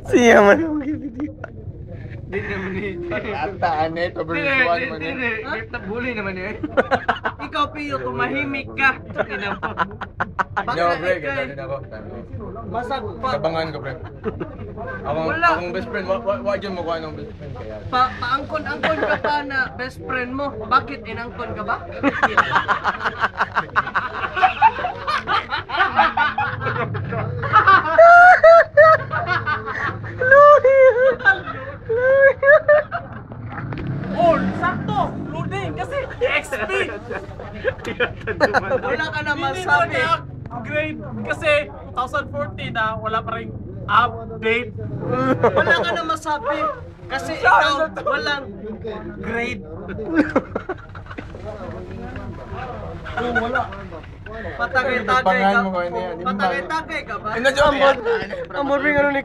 Siya man yung video. Di naman eh. Ataan eh, pabersuan mo na. Hindi tabuli naman eh. Ikaw, Pio, tumahimik ka. Ina mo. No, pre, ganda din ako. Masagpa. Tabangan ko, pre. Akong best friend, wag yun mukha ng best friend kaya. Paangkon-angkon ka pa na best friend mo. Bakit inangkon ka ba? Oh, sakto! Loading kasi XP! Wala ka na Hindi masabi. ko na-upgrade kasi 2014 na wala pa rin update. Wala ka na masabi. Kasi ikaw walang grade. Wala. Patagay-tagay Tabangan ka. mo ko, hindi yan. Patagay-tagay ka ba? Ano dyan, bot? Ang boring ano ni